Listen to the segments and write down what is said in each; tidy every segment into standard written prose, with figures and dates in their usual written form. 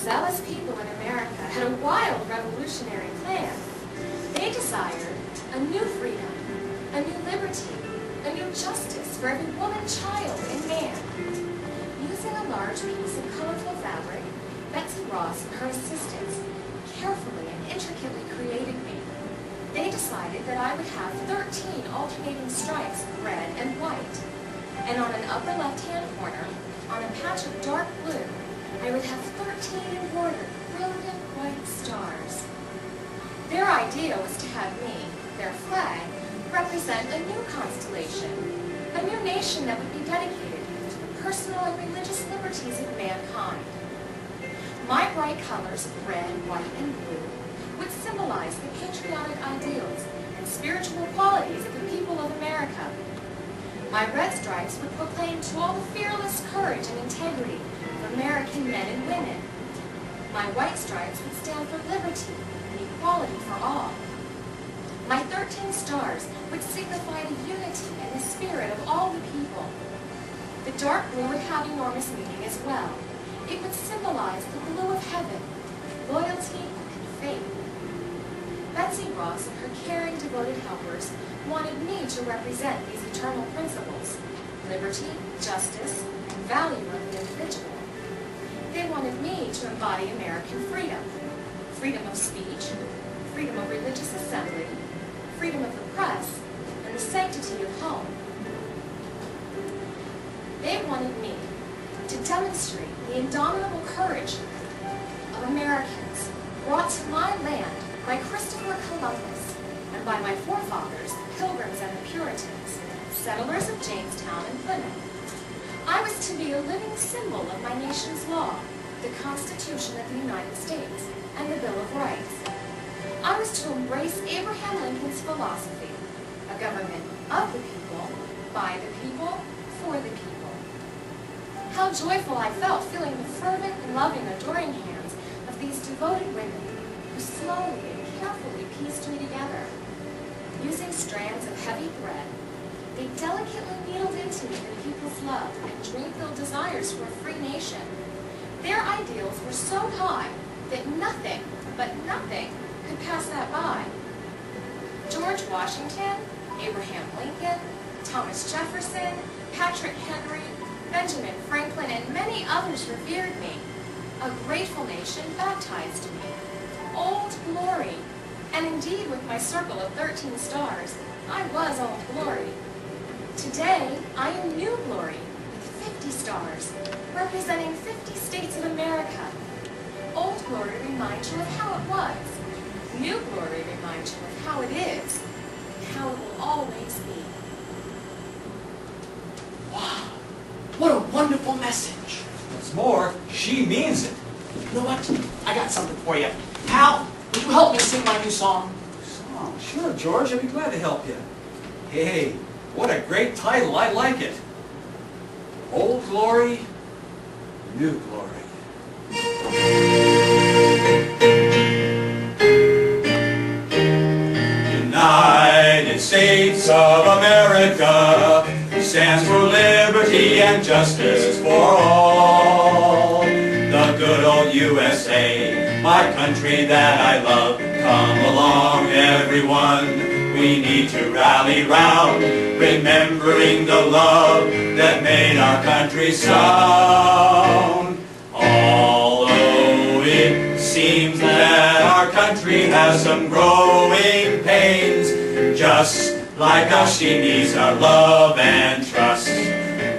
zealous people in America had a wild revolutionary plan. They desired a new freedom, a new liberty, a new justice for every woman, child, and man. Using a large piece of colorful fabric, Betsy Ross and her assistants carefully and intricately created me. They decided that I would have 13 alternating stripes of red and white, and on an upper left-hand corner, on a patch of dark blue, I would have 13 embroidered, brilliant white stars. Their idea was to have me, their flag, represent a new constellation, a new nation that would be dedicated to the personal and religious liberties of mankind. My bright colors of red, white, and blue would symbolize the patriotic ideals and spiritual qualities of the people of America. My red stripes would proclaim to all the fearless courage and integrity of American men and women. My white stripes would stand for liberty and equality for all. My 13 stars would signify the unity and the spirit of all the people. The dark blue would have enormous meaning as well. It would symbolize the blue of heaven, loyalty and faith. Betsy Ross and her caring, devoted helpers wanted me to represent these eternal principles: liberty, justice, and value of the individual. They wanted me to embody American freedom, freedom of speech, freedom of religious assembly, freedom of the press, and the sanctity of home. They wanted me to demonstrate the indomitable courage of Americans brought to my land by Christopher Columbus and by my forefathers, the Pilgrims and the Puritans, settlers of Jamestown and Plymouth. I was to be a living symbol of my nation's law, the Constitution of the United States, and the Bill of Rights. I was to embrace Abraham Lincoln's philosophy, a government of the people, by the people, for the people. How joyful I felt feeling the fervent, loving, adoring hands of these devoted women who slowly and carefully pieced me together. Using strands of heavy thread, they delicately needled into me the people's love and dream-filled desires for a free nation. Their ideals were so high that nothing, but nothing, could pass that by. George Washington, Abraham Lincoln, Thomas Jefferson, Patrick Henry, Benjamin Franklin, and many others revered me. A grateful nation baptized me. Old Glory, and indeed with my circle of 13 stars, I was Old Glory. Today, I am New Glory, with 50 stars, representing 50 states of America. Old Glory reminds you of how it was. New Glory reminds you of how it is, and how it will always be. Wow, what a wonderful message. What's more, she means it. You know what? I got something for you. Hal, would you help me sing my new song? Oh, sure, George. I'd be glad to help you. Hey, what a great title. I like it. Old Glory, New Glory. United States of America stands for liberty and justice for all. The good old USA, my country that I love. Come along, everyone. We need to rally round, remembering the love that made our country sound. Although it seems that our country has some growing pains, just like us, she needs our love and trust.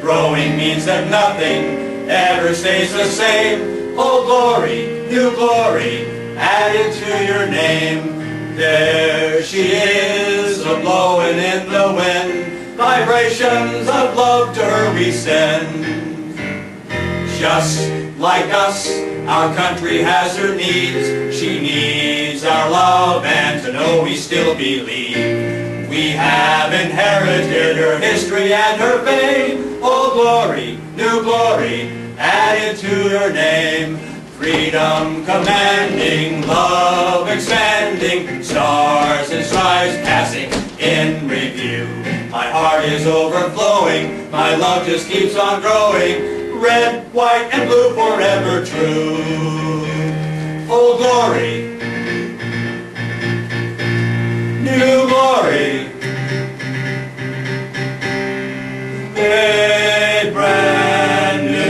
Growing means that nothing ever stays the same. Old glory, new glory, added to your name. There she is, a-blowing in the wind. Vibrations of love to her we send. Just like us, our country has her needs. She needs our love and to know we still believe. We have inherited her history and her fame. Old glory, new glory, added to her name. Freedom commanding, love expanding, stars and stripes passing in review. My heart is overflowing, my love just keeps on growing. Red, white, and blue forever true. Old glory, new glory, made brand new.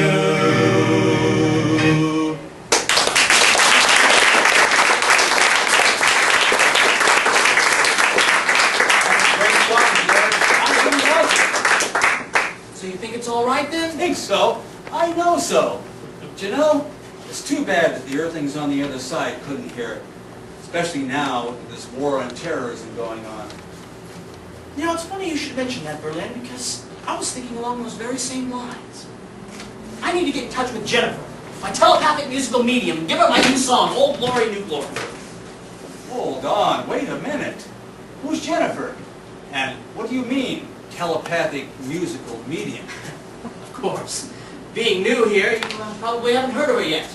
Great song, George. I really like it. So you think it's all right then? Think so? I know so. But you know, it's too bad that the Earthlings on the other side couldn't hear it. Especially now with this war on terrorism going on. You know, it's funny you should mention that, Berlin, because I was thinking along those very same lines. I need to get in touch with Jenifer, my telepathic musical medium, and give her my new song, Old Glory, New Glory. Hold on, wait a minute. Who's Jenifer? And what do you mean, telepathic musical medium? Of course. Being new here, you probably haven't heard of her yet.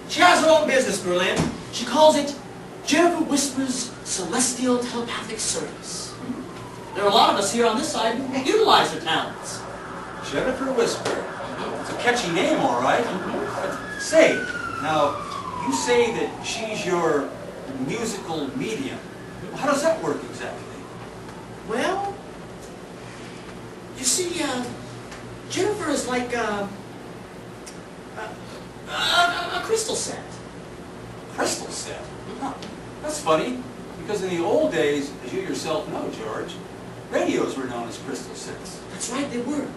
She has her own business, Berlin. She calls it Jenifer Whisper's Celestial Telepathic Service. There are a lot of us here on this side who utilize her talents. Jenifer Whisper. It's a catchy name, all right. But say, now, you say that she's your musical medium. How does that work exactly? Well, you see, Jenifer is like a crystal set. Crystal set? Huh. That's funny, because in the old days, as you yourself know, George, radios were known as crystal sets. That's right, they were.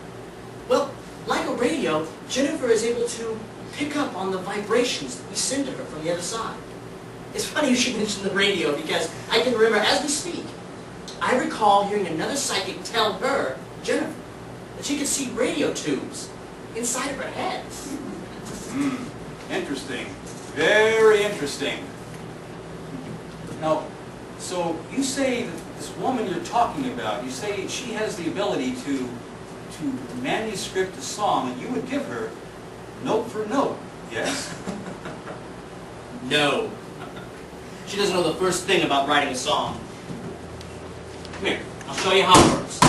Well, like a radio, Jenifer is able to pick up on the vibrations that we send to her from the other side. It's funny you should mention the radio, because I can remember, as we speak, I recall hearing another psychic tell her, Jenifer, that she could see radio tubes inside of her head. Interesting. Very interesting. Now, so you say that this woman you're talking about, you say she has the ability to manuscript a song, and you would give her note for note, yes? No. She doesn't know the first thing about writing a song. Come here, I'll show you how it works.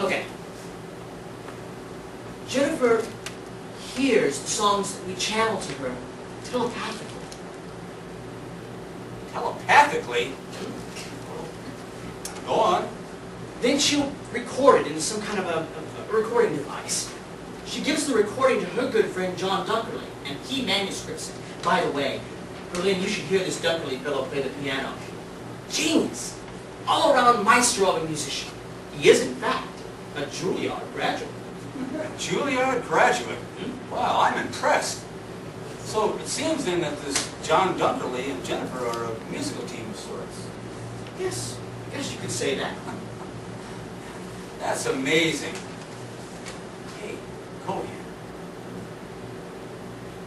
Okay. Jenifer hears the songs that we channel to her telepathically. Telepathically? Go on. Then she'll record it in some kind of a recording device. She gives the recording to her good friend John Dunkerley, and he manuscripts it. By the way, Berlin, you should hear this Dunkerley fellow play the piano. Genius! All-around maestro of a musician. He is, in fact, a Juilliard graduate. Juilliard graduate? Wow, I'm impressed. So it seems then that this John Dunkerley and Jenifer are a musical team of sorts. Yes, I guess you could say that. That's amazing. Hey, Cohan,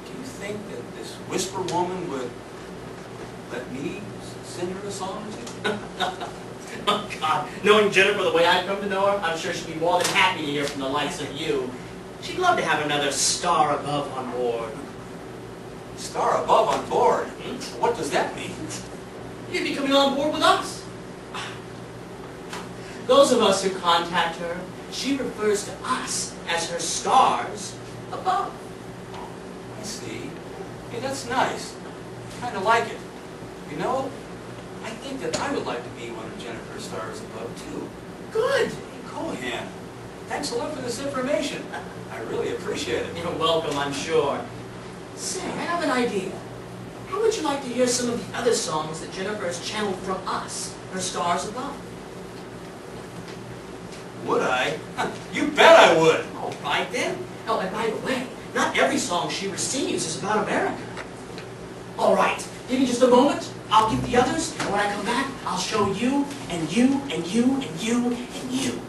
do you think that this Whisper woman would let me sing her a song or two? Oh, God. Knowing Jenifer the way I've come to know her, I'm sure she'd be more than happy to hear from the likes of you. She'd love to have another star above on board. Star above on board? What does that mean? You'd be coming on board with us. Those of us who contact her, she refers to us as her stars above. I see. Hey, that's nice. Kind of like it. You know, I think that I would like to be one of Jenifer's stars above, too. Good. Hey, Cohan, thanks a lot for this information. I really appreciate it. You're welcome, I'm sure. Say, I have an idea. How would you like to hear some of the other songs that Jenifer has channeled from us, her stars above? Would I? You bet I would. All right, then. Oh, and by the way, not every song she receives is about America. All right, give me just a moment. I'll give the others, and when I come back, I'll show you, and you, and you, and you, and you.